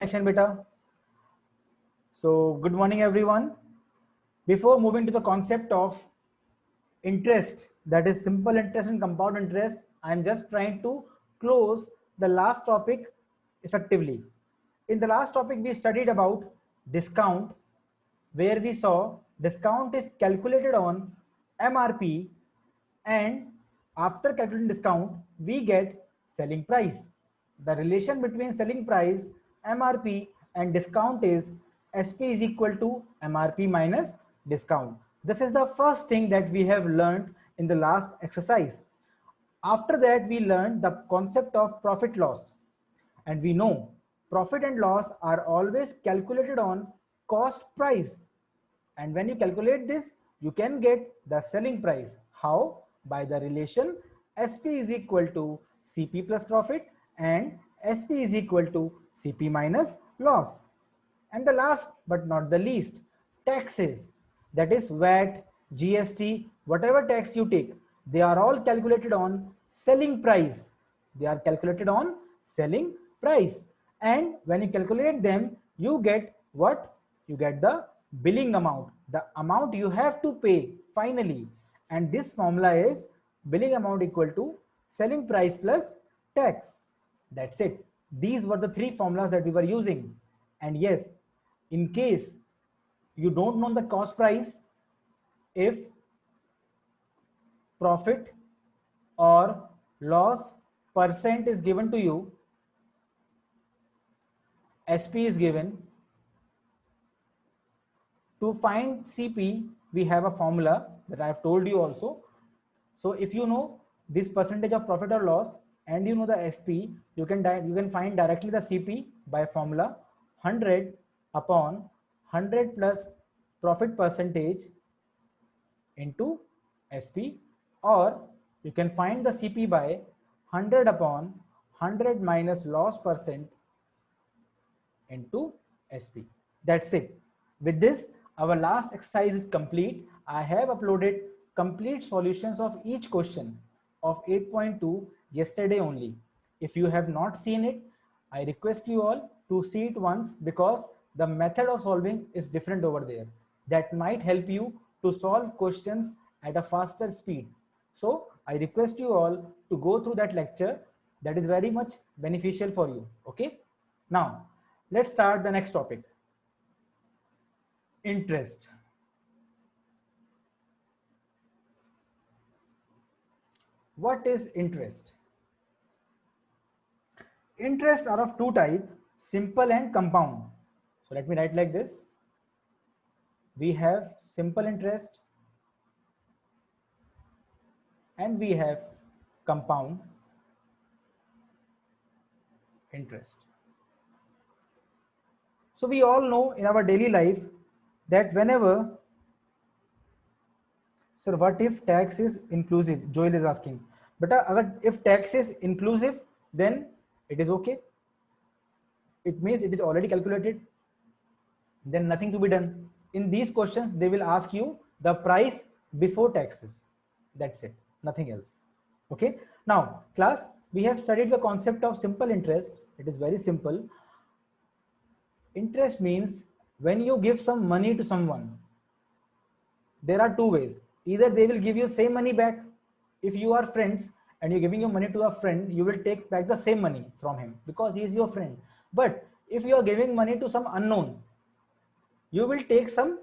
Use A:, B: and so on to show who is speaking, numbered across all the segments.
A: section beta. So good morning everyone. Before moving to the concept of interest, that is simple interest and compound interest, I am just trying to close the last topic effectively. In the last topic we studied about discount, where we saw discount is calculated on MRP, and after calculating discount we get selling price. The relation between selling price, MRP and discount is SP is equal to MRP minus discount. This is the first thing that we have learned in the last exercise. After that we learned the concept of profit loss, and we know profit and loss are always calculated on cost price, and when you calculate this you can get the selling price. How? By the relation SP is equal to CP plus profit and SP is equal to CP minus loss. And the last but not the least, taxes, that is VAT, GST, whatever tax you take, they are all calculated on selling price. They are calculated on selling price. And when you calculate them, you get what? You get the billing amount, the amount you have to pay finally. And this formula is billing amount equal to selling price plus tax. That's it. These were the three formulas that we were using. And yes, in case you don't know the cost price, if profit or loss percent is given to you, SP is given. To find CP, we have a formula that I have told you also. So if you know this percentage of profit or loss and you know the SP, you can find directly the CP by formula 100 upon 100 plus profit percentage into SP, or you can find the CP by 100 upon 100 minus loss percent into SP. That's it. With this, our last exercise is complete. I have uploaded complete solutions of each question of 8.2 yesterday only. If you have not seen it, I request you all to see it once, because the method of solving is different over there. That might help you to solve questions at a faster speed. So I request you all to go through that lecture. That is very much beneficial for you. Okay. Now, let's start the next topic. Interest. What is interest? Interest are of two types, simple and compound. So let me write like this. We have simple interest and we have compound interest. So we all know in our daily life that whenever, sir, what if tax is inclusive? Joel is asking. But if tax is inclusive, then it is okay. It means it is already calculated. Then nothing to be done. In these questions, they will ask you the price before taxes. That's it, nothing else. Okay. Now, class, we have studied the concept of simple interest. It is very simple. Interest means when you give some money to someone, there are two ways. Either they will give you same money back. If you are friends and you're giving your money to a friend, you will take back the same money from him because he is your friend. But if you are giving money to some unknown, you will take some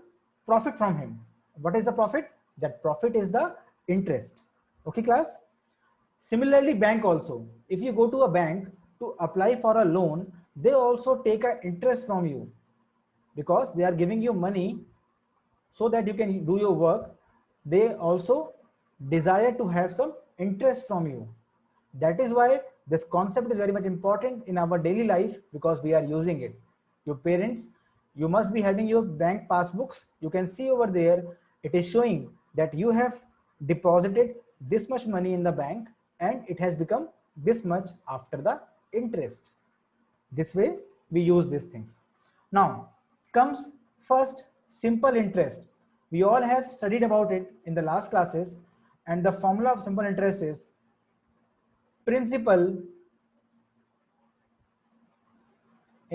A: profit from him. What is the profit? That profit is the interest. Okay, class? Similarly, bank also. If you go to a bank to apply for a loan, they also take an interest from you because they are giving you money so that you can do your work. They also desire to have some interest from you. That is why this concept is very much important in our daily life, because we are using it. Your parents, you must be having your bank passbooks. You can see over there, it is showing that you have deposited this much money in the bank and it has become this much after the interest. This way we use these things. Now comes first simple interest. We all have studied about it in the last classes, and the formula of simple interest is principal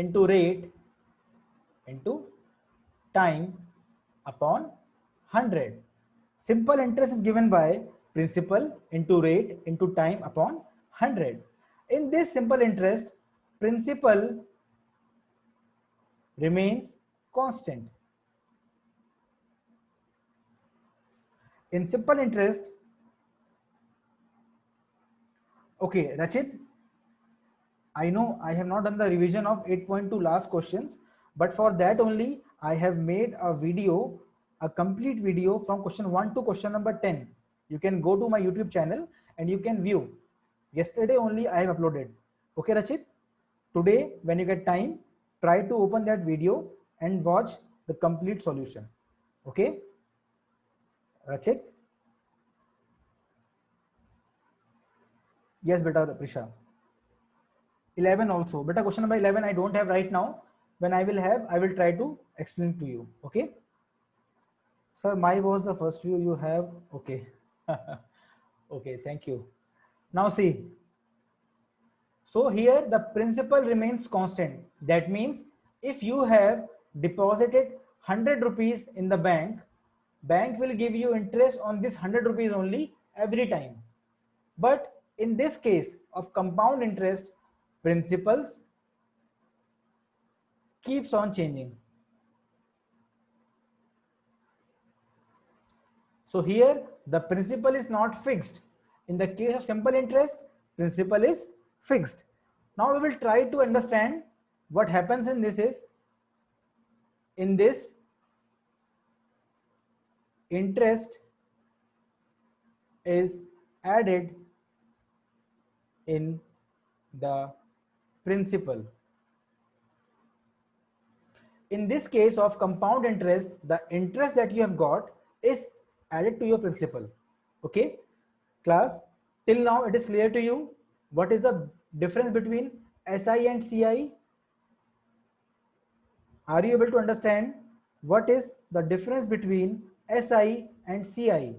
A: into rate into time upon 100. Simple interest is given by principal into rate into time upon 100. In this simple interest, principal remains constant. In simple interest, okay, Rachit, I know I have not done the revision of 8.2 last questions, but for that only I have made a video, a complete video from question 1 to question number 10. You can go to my YouTube channel and you can view. Yesterday only I have uploaded. Okay, Rachit? Today, when you get time, try to open that video and watch the complete solution. Okay? Rachit? Yes, beta Prisha. 11 also. Beta question number 11 I don't have right now. When I will have, I will try to explain to you. Okay? Sir, my was the first view you have. Okay. Okay, thank you. Now see. So here the principal remains constant. That means if you have deposited 100 rupees in the bank, bank will give you interest on this 100 rupees only every time. But in this case of compound interest, principals keeps on changing. So here the principal is not fixed. In the case of simple interest, principal is fixed. Now we will try to understand what happens in this is, in this interest is added in the principal. In this case of compound interest, the interest that you have got is added to your principal. Okay, class, till now it is clear to you what is the difference between SI and CI? Are you able to understand what is the difference between SI and CI?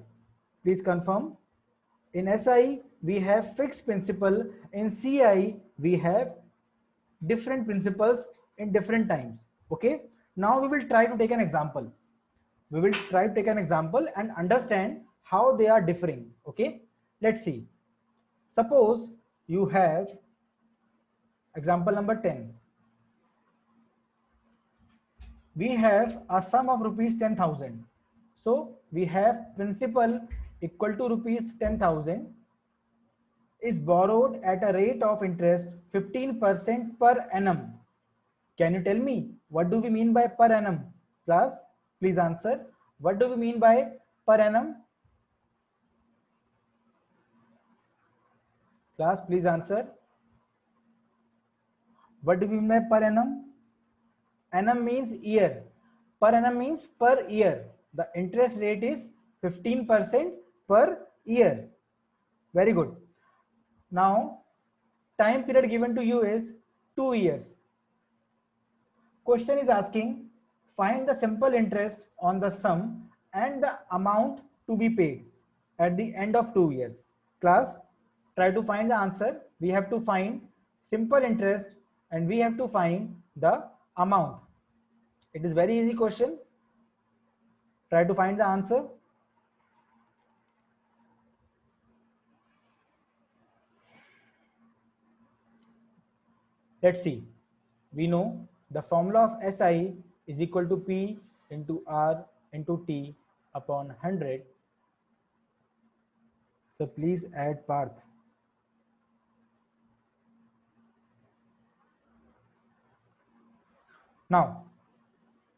A: Please confirm. In SI we have fixed principal, in CI we have different principles in different times. Okay, now we will try to take an example. We will try to take an example and understand how they are differing. Okay, let's see. Suppose you have example number 10. We have a sum of rupees 10,000. So we have principal equal to rupees 10,000 is borrowed at a rate of interest 15% per annum. Can you tell me what do we mean by per annum? Class, please answer. What do we mean by per annum? Class, please answer. What do we mean by per annum? Annum means year. Per annum means per year. The interest rate is 15% per year. Very good. Now, time period given to you is 2 years. Question is asking, find the simple interest on the sum and the amount to be paid at the end of 2 years. Class, try to find the answer. We have to find simple interest and we have to find the amount. It is very easy question. Try to find the answer. Let's see. We know the formula of SI is equal to P into R into T upon 100. So please add Parth. Now,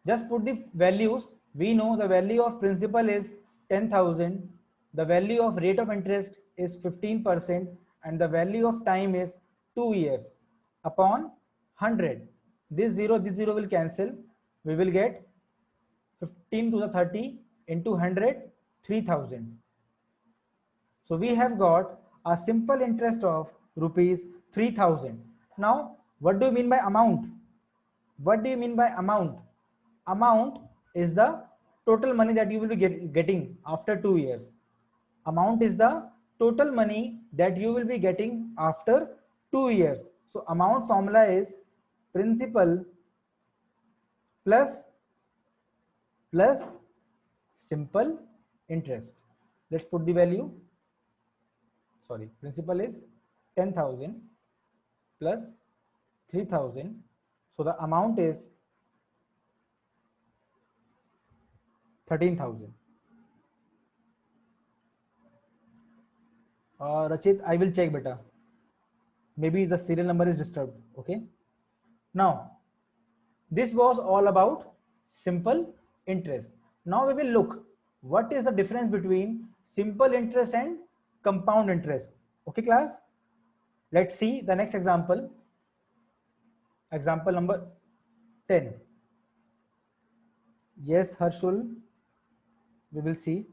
A: just put the values. We know the value of principal is 10,000. The value of rate of interest is 15% and the value of time is 2 years upon 100. This 0 will cancel. We will get 15 to the 30 into 100, 3,000. So we have got a simple interest of rupees 3,000. Now, what do you mean by amount? What do you mean by amount? Amount is the total money that you will be getting after 2 years. Amount is the total money that you will be getting after 2 years. So amount formula is principal plus simple interest. Let's put the value. Sorry, principal is 10,000 plus 3,000. So the amount is 13,000. Rachit, I will check beta. Maybe the serial number is disturbed. Okay. Now, this was all about simple interest. Now we will look what is the difference between simple interest and compound interest. Okay, class. Let's see the next example. Example number 10. Yes, Harshul. We will see.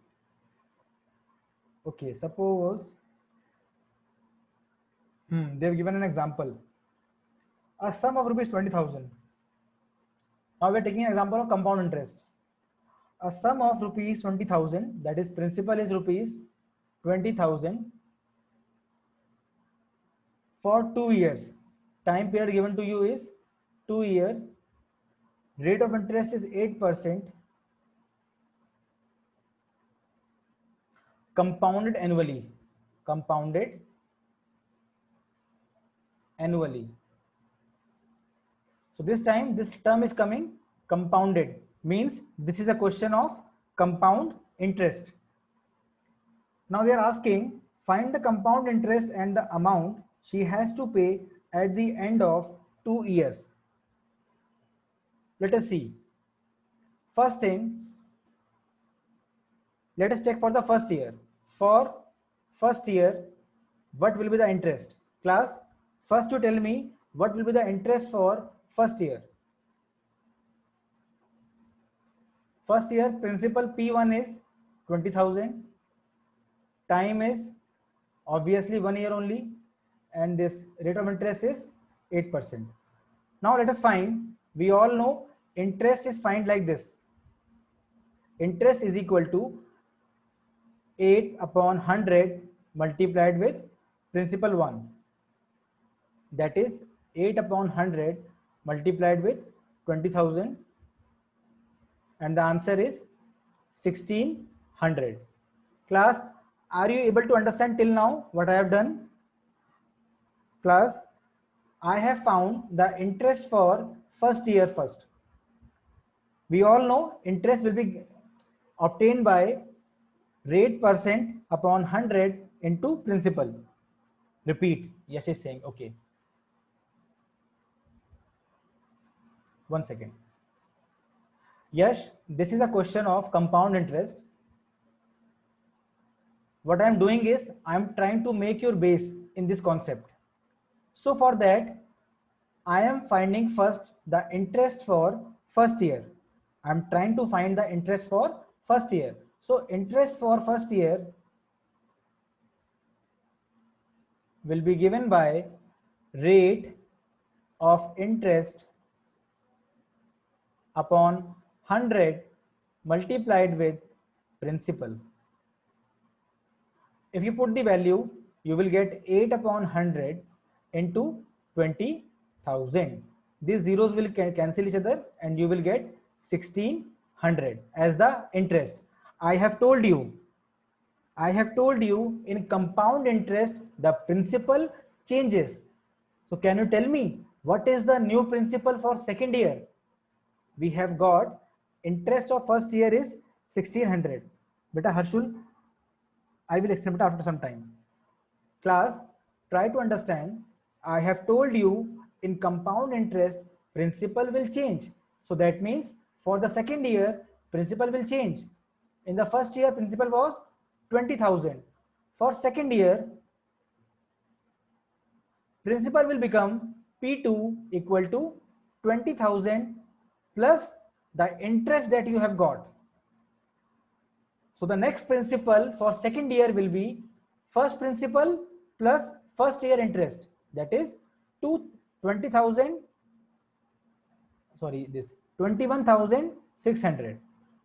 A: Okay, suppose they've given an example. A sum of rupees 20,000. Now we're taking an example of compound interest. A sum of rupees 20,000, that is principal is rupees 20,000 for 2 years. Time period given to you is 2 year. Rate of interest is 8%. Compounded annually. Compounded annually. So this time this term is coming compounded, means this is a question of compound interest. Now they are asking, find the compound interest and the amount she has to pay at the end of 2 years. Let us see. First thing, let us check for the first year. For first year, what will be the interest? Class, first you tell me what will be the interest for first year. First year principal P1 is 20,000. Time is obviously 1 year only, and this rate of interest is 8%. Now let us find, we all know interest is find like this. Interest is equal to 8 upon 100 multiplied with principal 1. That is 8 upon 100 multiplied with 20,000, and the answer is 1600. Class, are you able to understand till now what I have done? Class, I have found the interest for first year first. We all know interest will be obtained by rate percent upon 100 into principal. Repeat. Yes, is saying okay. 1 second. Yes, this is a question of compound interest. What I am doing is I am trying to make your base in this concept. So for that, I am finding first the interest for first year. I am trying to find the interest for first year. So interest for first year will be given by rate of interest upon 100 multiplied with principal. If you put the value, you will get 8 upon 100 into 20,000. These zeros will cancel each other and you will get 1600 as the interest. I have told you in compound interest the principal changes. So can you tell me what is the new principal for second year? We have got interest of first year is 1600. Beta Harshul, I will explain it after some time. Class, try to understand. I have told you in compound interest principal will change. So that means for the second year principal will change. In the first year principal was 20,000. For second year principal will become P2 equal to 20,000 plus the interest that you have got. So the next principal for second year will be first principal plus first year interest, that is 21,600.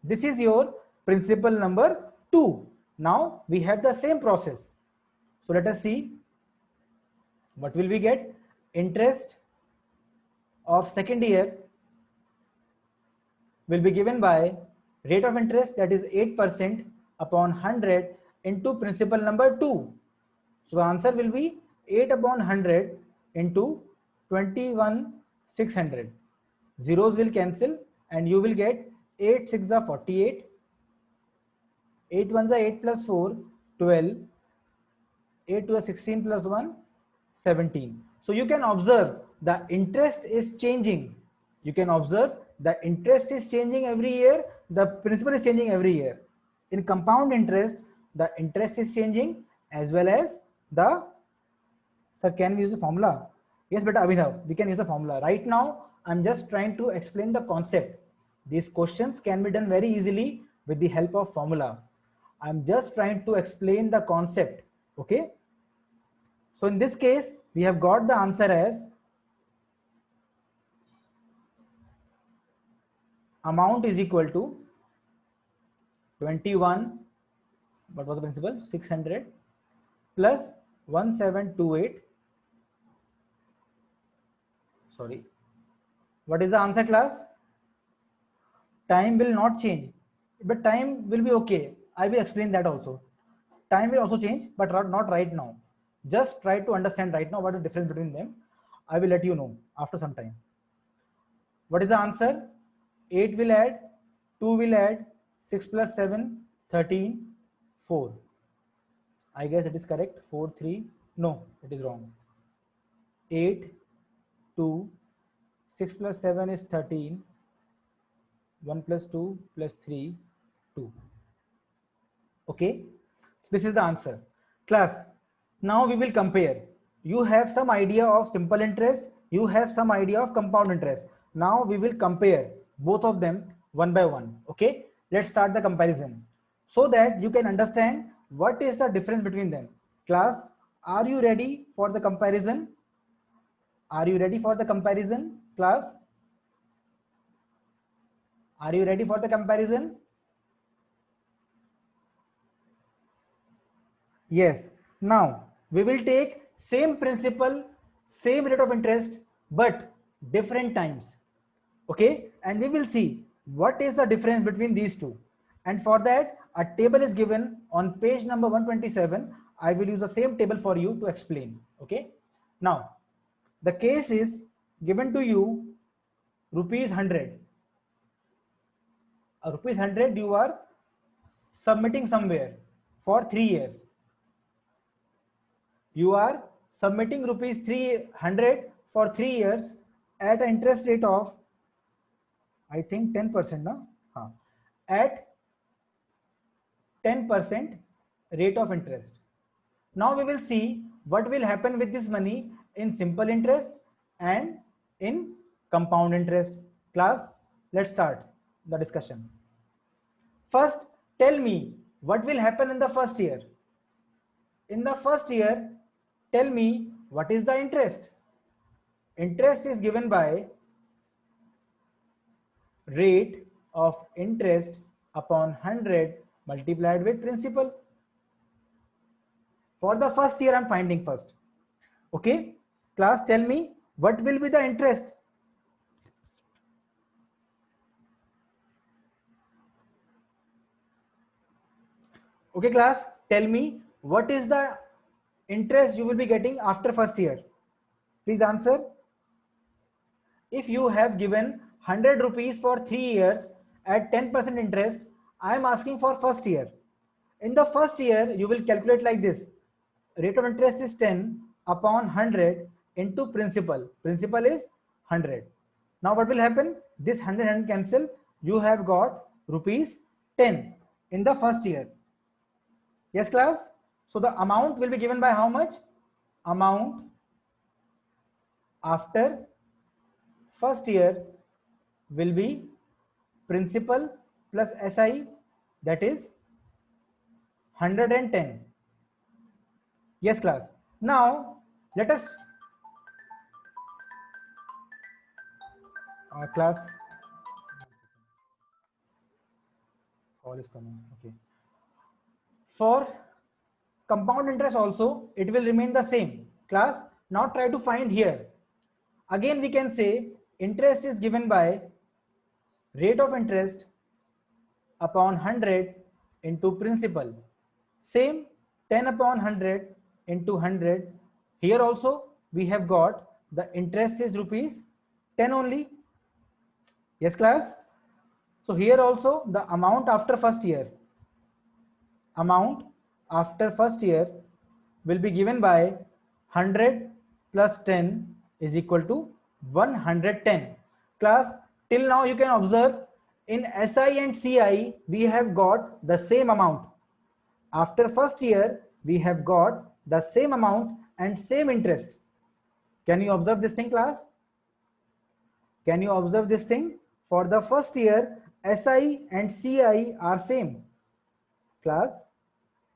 A: This is your principal number 2. Now we have the same process. So let us see what will we get. Interest of second year will be given by rate of interest, that is 8% upon 100 into principal number 2. So the answer will be 8 upon 100 into 21,600. Zeros will cancel and you will get 8 6 are 48, 8 1s are 8 plus 4, 12, 8 to a 16 plus 1, 17. So you can observe the interest is changing. You can observe the interest is changing every year, the principal is changing every year. In compound interest, the interest is changing as well as the, sir, can we use the formula? Yes, but Abhinav, we can use the formula. Right now, I'm just trying to explain the concept. These questions can be done very easily with the help of formula. I'm just trying to explain the concept. Okay. So in this case, we have got the answer as amount is equal to 21, what was the principal? 600 plus 1728. Sorry. What is the answer, class? Time will not change, but time will be okay. I will explain that also. Time will also change, but not right now. Just try to understand right now what is the difference between them. I will let you know after some time. What is the answer? 8 will add, 2 will add, 6 plus 7, 13, 4. I guess it is correct. 4, 3. No, it is wrong. 8, 2, 6 plus 7 is 13. 1 plus 2 plus 3, 2. Okay, this is the answer. Class, now we will compare. You have some idea of simple interest, you have some idea of compound interest. Now we will compare both of them one by one. Okay, let's start the comparison so that you can understand what is the difference between them. Class, are you ready for the comparison? Are you ready for the comparison, class? Are you ready for the comparison? Yes. Now we will take same principal, same rate of interest, but different times. Okay, and we will see what is the difference between these two. And for that, a table is given on page number 127. I will use the same table for you to explain. Okay. Now, the case is given to you rupees 100. Rupees 100 you are submitting somewhere for 3 years. You are submitting rupees 300 for 3 years at an interest rate of, I think 10%, no? At 10% rate of interest. Now we will see what will happen with this money in simple interest and in compound interest. Class, let's start the discussion. First, tell me what will happen in the first year. In the first year, tell me what is the interest. Interest is given by rate of interest upon 100 multiplied with principal. For the first year, I'm finding first. Okay, class, tell me what will be the interest. Okay, class, tell me what is the interest you will be getting after first year. Please answer. If you have given 100 rupees for 3 years at 10% interest, I am asking for first year. In the first year, you will calculate like this. Rate of interest is 10 upon 100 into principal. Principal is 100. Now what will happen? This 100 cancel. You have got rupees 10 in the first year. Yes, class? So the amount will be given by how much? Amount after first year will be principal plus SI, that is 110. Yes, class. Now let us class, call is coming. Okay. For compound interest also, it will remain the same. Class, now try to find here. Again, we can say interest is given by rate of interest upon 100 into principal. Same 10 upon 100 into 100. Here also we have got the interest is rupees 10 only. Yes class. So here also the amount after first year, will be given by 100 plus 10 is equal to 110. Class, till now you can observe in SI and CI we have got the same amount. After first year we have got the same amount and same interest. Can you observe this thing, class? Can you observe this thing? For the first year, SI and CI are same. Class,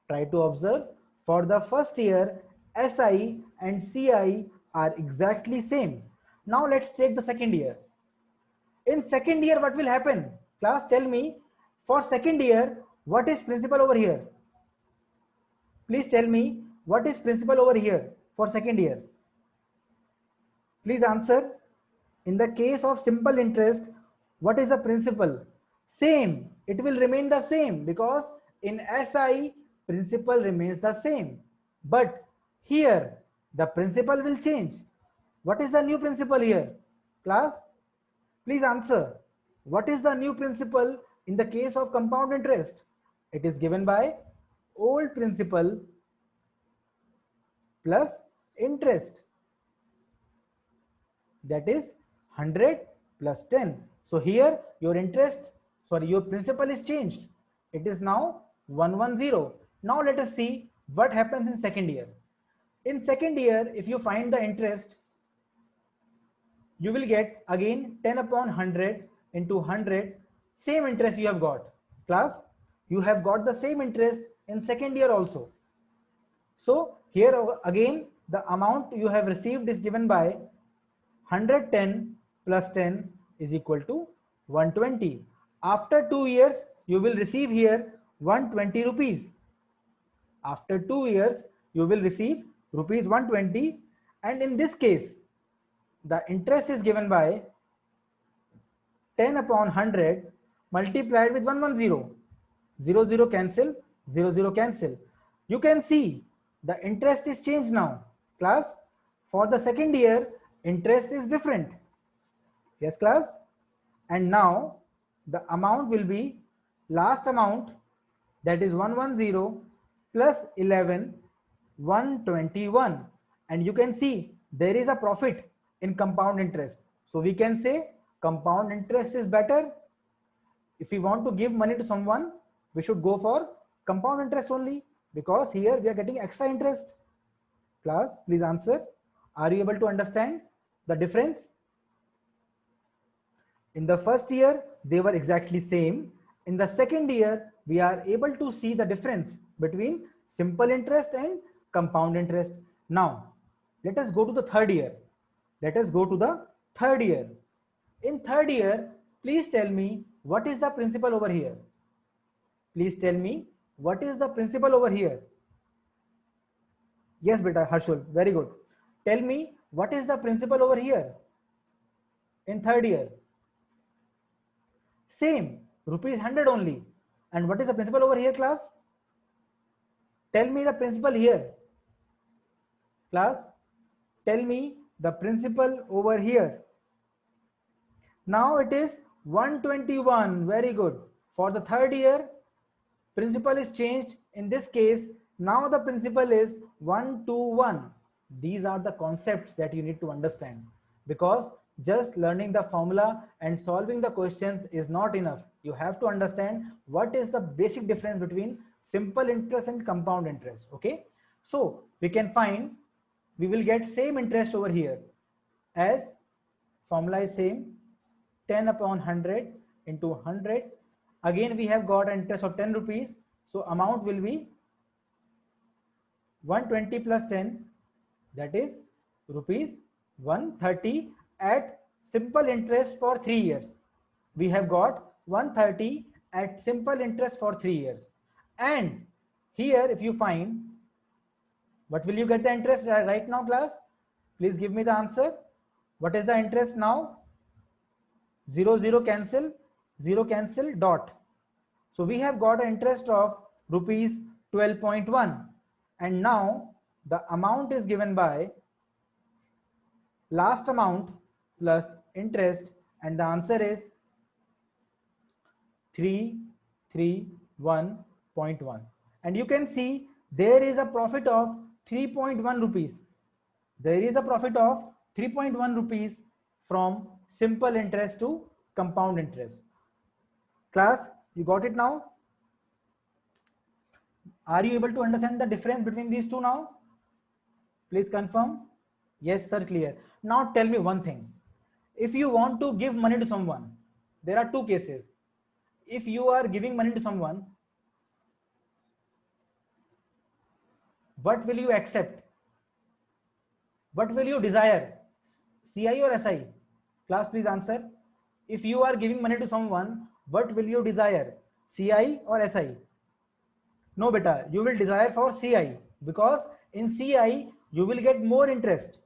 A: try to observe. For the first year, SI and CI are exactly same. Now let's take the second year. In second year, what will happen? Class, tell me, for second year, what is principal over here? Please tell me, what is principal over here for second year? Please answer. In the case of simple interest, what is the principal? Same. It will remain the same because in SI, principal remains the same. But here, the principal will change. What is the new principal here? Class, please answer. What is the new principal in the case of compound interest? It is given by old principal plus interest. That is 100 plus 10. So here your your principal is changed. It is now 110. Now let us see what happens in second year. In second year, if you find the interest, you will get again 10 upon 100 into 100, same interest you have got. Class, you have got the same interest in second year also. So here again the amount you have received is given by 110 plus 10 is equal to 120. After 2 years, you will receive here 120 rupees. After 2 years, you will receive rupees 120, and in this case, the interest is given by 10 upon 100 multiplied with 110. 0, 0 cancel, 0, 0 cancel. You can see the interest is changed now. Class, for the second year, interest is different. Yes class. And now the amount will be last amount, that is 110 plus 11, 121. And you can see there is a profit in compound interest. So we can say compound interest is better. If we want to give money to someone, we should go for compound interest only, because here we are getting extra interest. Class, please answer. Are you able to understand the difference? In the first year, they were exactly same. In the second year, we are able to see the difference between simple interest and compound interest. Now, let us go to the third year. Let us go to the third year. In third year, please tell me what is the principal over here? Please tell me what is the principal over here? Yes, beta, Harshul, very good. Tell me what is the principal over here in third year? Same, rupees 100 only. And what is the principal over here, class? Tell me the principal here. Class, tell me the principal over here. Now it is 121. Very good. For the third year, principal is changed. In this case, now the principal is 121. These are the concepts that you need to understand, because just learning the formula and solving the questions is not enough. You have to understand what is the basic difference between simple interest and compound interest. Okay, so we can find, we will get same interest over here, as formula is same, 10 upon 100 into 100. Again we have got an interest of 10 rupees, so amount will be 120 plus 10, that is rupees 130 at simple interest for 3 years. We have got 130 at simple interest for 3 years. And here if you find, what will you get the interest right now, class? Please give me the answer. What is the interest now? 0 0 cancel, 0 cancel, dot. So we have got an interest of rupees 12.1, and now the amount is given by last amount plus interest, and the answer is 331.1. And you can see there is a profit of 3.1 rupees. There is a profit of 3.1 rupees from simple interest to compound interest. Class, you got it now? Are you able to understand the difference between these two now? Please confirm. Yes, sir, clear. Now tell me one thing. If you want to give money to someone, there are two cases. If you are giving money to someone, what will you accept? What will you desire? CI or SI? Class, please answer. If you are giving money to someone, what will you desire? CI or SI? No, beta, you will desire for CI, because in CI you will get more interest.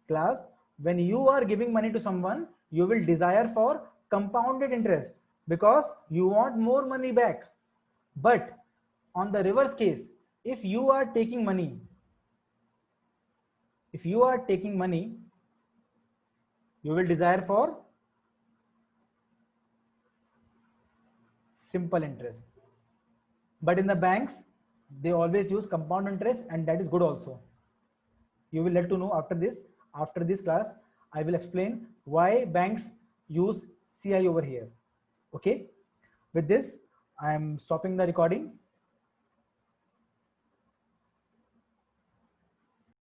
A: Class, when you are giving money to someone, you will desire for compounded interest because you want more money back. But on the reverse case, if you are taking money, you will desire for simple interest. But in the banks, they always use compound interest, and that is good also. You will let to know after this. After this class, I will explain why banks use CI over here. Okay. With this, I am stopping the recording.